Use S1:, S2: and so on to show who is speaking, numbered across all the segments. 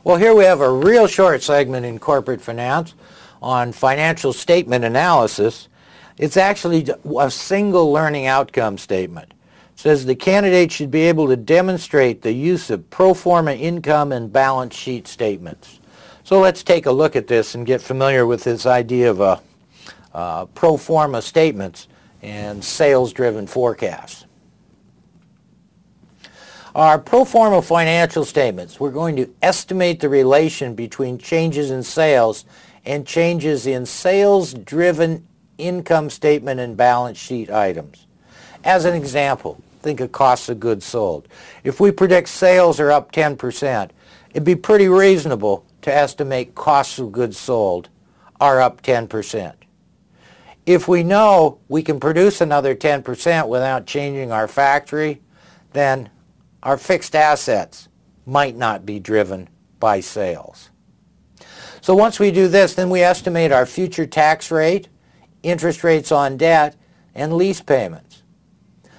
S1: Well, here we have a real short segment in corporate finance on financial statement analysis. It's actually a single learning outcome statement. It says the candidate should be able to demonstrate the use of pro forma income and balance sheet statements. So let's take a look at this and get familiar with this idea of pro forma statements and sales-driven forecasts. Our pro forma financial statements, we're going to estimate the relation between changes in sales and changes in sales-driven income statement and balance sheet items. As an example, think of costs of goods sold. If we predict sales are up 10%, it'd be pretty reasonable to estimate costs of goods sold are up 10%. If we know we can produce another 10% without changing our factory, then our fixed assets might not be driven by sales. So once we do this, then we estimate our future tax rate, interest rates on debt, and lease payments.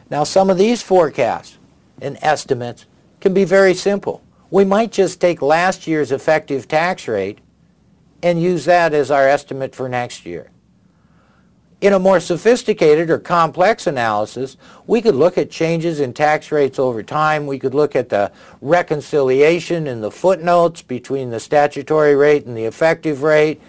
S1: Now some of these forecasts and estimates can be very simple. We might just take last year's effective tax rate and use that as our estimate for next year. In a more sophisticated or complex analysis, we could look at changes in tax rates over time. We could look at the reconciliation in the footnotes between the statutory rate and the effective rate,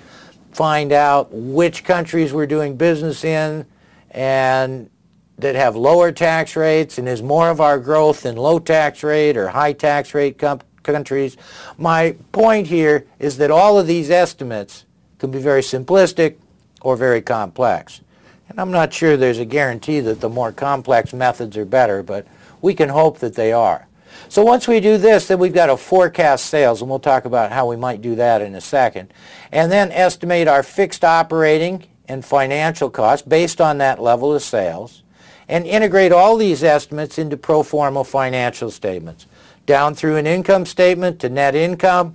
S1: find out which countries we're doing business in and that have lower tax rates, and is more of our growth in low tax rate or high tax rate countries. My point here is that all of these estimates can be very simplistic or very complex. And I'm not sure there's a guarantee that the more complex methods are better, but we can hope that they are. So once we do this, then we've got to forecast sales, and we'll talk about how we might do that in a second. And then estimate our fixed operating and financial costs based on that level of sales, and integrate all these estimates into pro forma financial statements, down through an income statement to net income,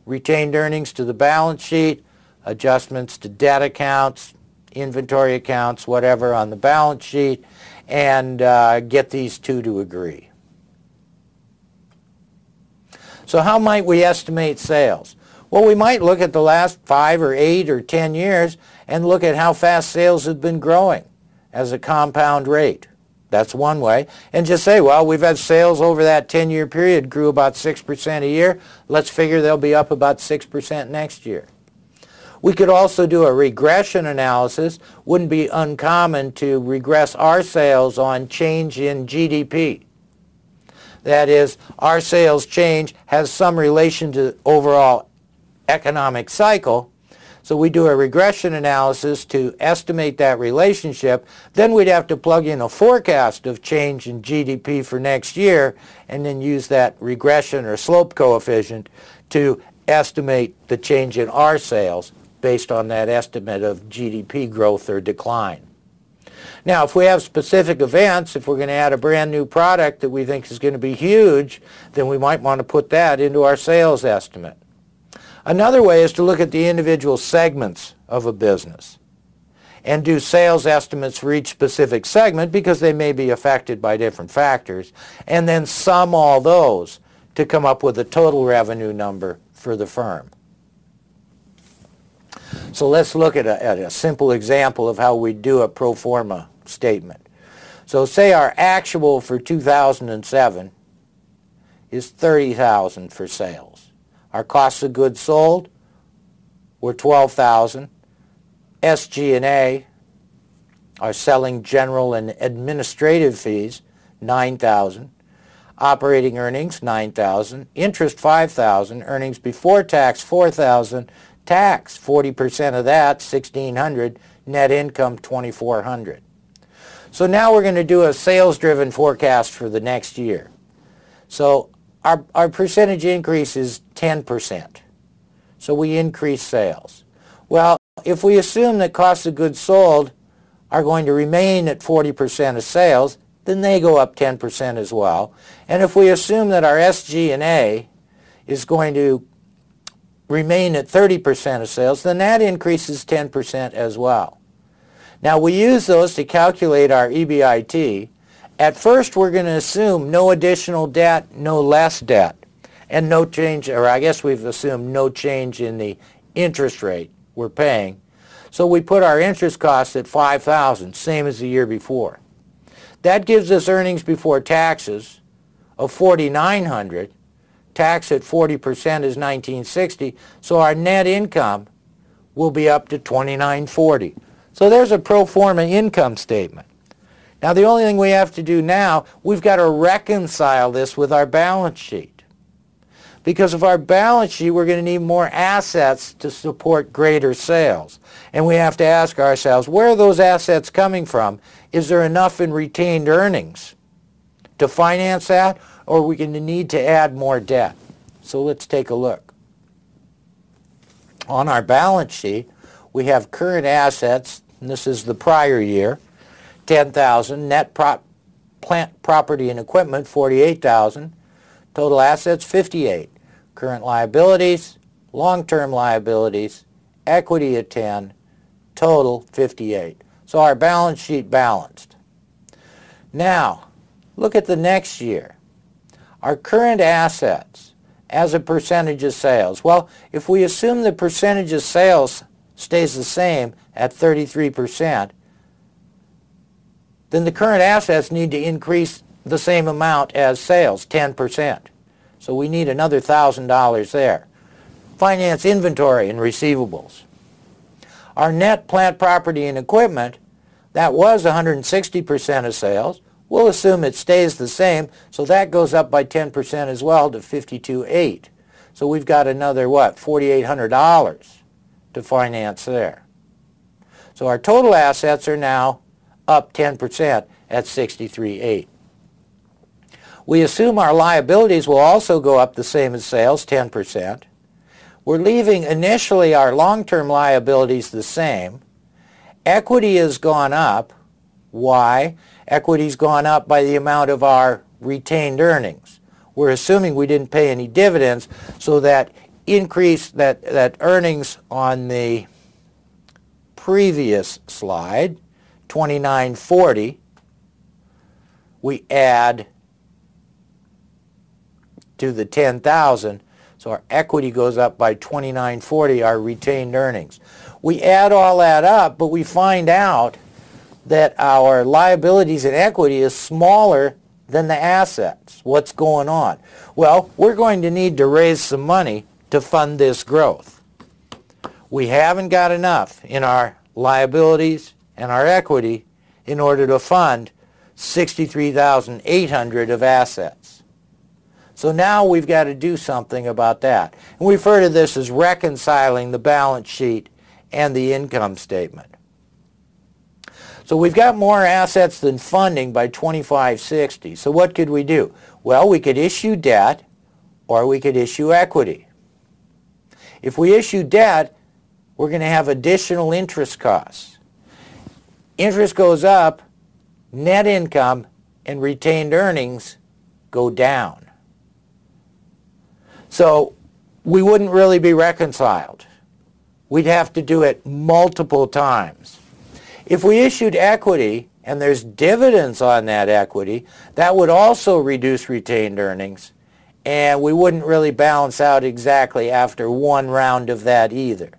S1: retained earnings to the balance sheet, adjustments to debt accounts, inventory accounts, whatever on the balance sheet, and get these two to agree. So how might we estimate sales? Well, we might look at the last 5 or 8 or 10 years and look at how fast sales have been growing as a compound rate. That's one way. And just say, well, we've had sales over that 10-year period grew about 6% a year. Let's figure they'll be up about 6% next year. We could also do a regression analysis. Wouldn't be uncommon to regress our sales on change in GDP. That is, our sales change has some relation to overall economic cycle. So we do a regression analysis to estimate that relationship. Then we'd have to plug in a forecast of change in GDP for next year and then use that regression or slope coefficient to estimate the change in our sales based on that estimate of GDP growth or decline. Now, if we have specific events, if we're going to add a brand new product that we think is going to be huge, then we might want to put that into our sales estimate. Another way is to look at the individual segments of a business and do sales estimates for each specific segment because they may be affected by different factors, and then sum all those to come up with a total revenue number for the firm. So let's look at a simple example of how we do a pro forma statement. So say our actual for 2007 is $30,000 for sales. Our costs of goods sold were $12,000. SG&A, our selling, general, and administrative fees, $9,000. Operating earnings, $9,000. Interest, $5,000. Earnings before tax, $4,000. Tax, 40% of that, $1,600. Net income, $2,400. So now we're going to do a sales-driven forecast for the next year. So our percentage increase is 10%. So we increase sales. Well, if we assume that cost of goods sold are going to remain at 40% of sales, then they go up 10% as well. And if we assume that our SG&A is going to remain at 30% of sales, then that increases 10% as well. Now we use those to calculate our EBIT. At first we're going to assume no additional debt, no less debt. and no change, or I guess we've assumed no change in the interest rate we're paying. So we put our interest costs at $5,000, same as the year before. That gives us earnings before taxes of $4,900. Tax at 40% is $1,960, so our net income will be up to $2,940. So there's a pro forma income statement. Now the only thing we have to do now, we've got to reconcile this with our balance sheet. Because of our balance sheet, we're going to need more assets to support greater sales. And we have to ask ourselves, where are those assets coming from? Is there enough in retained earnings to finance that, or are we going to need to add more debt? So let's take a look. On our balance sheet, we have current assets, and this is the prior year, $10,000, net plant, property, and equipment, $48,000, total assets, $58,000, current liabilities, long-term liabilities, equity at $10,000, total $58,000. So our balance sheet balanced. Now, look at the next year. Our current assets as a percentage of sales. Well, if we assume the percentage of sales stays the same at 33%, then the current assets need to increase the same amount as sales, 10%. So we need another $1,000 there. Finance inventory and receivables. Our net plant, property, and equipment, that was 160% of sales. We'll assume it stays the same, so that goes up by 10% as well to $52,800. So we've got another, what, $4,800 to finance there. So our total assets are now up 10% at $63,800. We assume our liabilities will also go up the same as sales, 10%. We're leaving initially our long-term liabilities the same. Equity has gone up. Why? Equity's gone up by the amount of our retained earnings. We're assuming we didn't pay any dividends, so that increase, that earnings on the previous slide, $2,940, we add to the $10,000, so our equity goes up by $2,940, our retained earnings. We add all that up, but we find out that our liabilities and equity is smaller than the assets. What's going on? Well, we're going to need to raise some money to fund this growth. We haven't got enough in our liabilities and our equity in order to fund $63,800 of assets. So now we've got to do something about that. And we refer to this as reconciling the balance sheet and the income statement. So we've got more assets than funding by $2,560. So what could we do? Well, we could issue debt or we could issue equity. If we issue debt, we're going to have additional interest costs. Interest goes up, net income and retained earnings go down. So we wouldn't really be reconciled. We'd have to do it multiple times. If we issued equity and there's dividends on that equity, that would also reduce retained earnings, and we wouldn't really balance out exactly after one round of that either.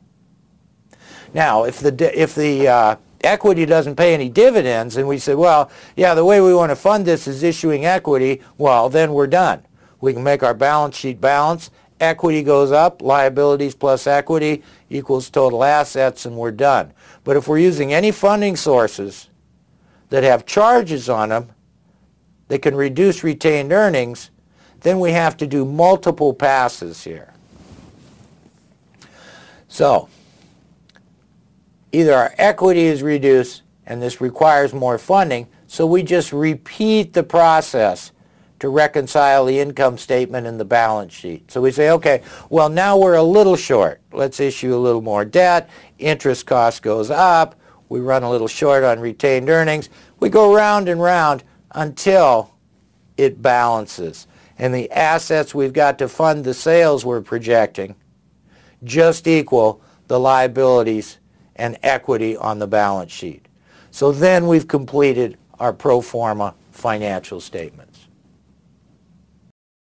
S1: Now, if the equity doesn't pay any dividends and we say, well, yeah, the way we want to fund this is issuing equity, well, then we're done. We can make our balance sheet balance. Equity goes up, liabilities plus equity equals total assets, and we're done. But if we're using any funding sources that have charges on them that can reduce retained earnings, then we have to do multiple passes here. So either our equity is reduced and this requires more funding, so we just repeat the process to reconcile the income statement and the balance sheet. So we say, okay, well, now we're a little short. Let's issue a little more debt. Interest cost goes up. We run a little short on retained earnings. We go round and round until it balances. And the assets we've got to fund the sales we're projecting just equal the liabilities and equity on the balance sheet. So then we've completed our pro forma financial statement.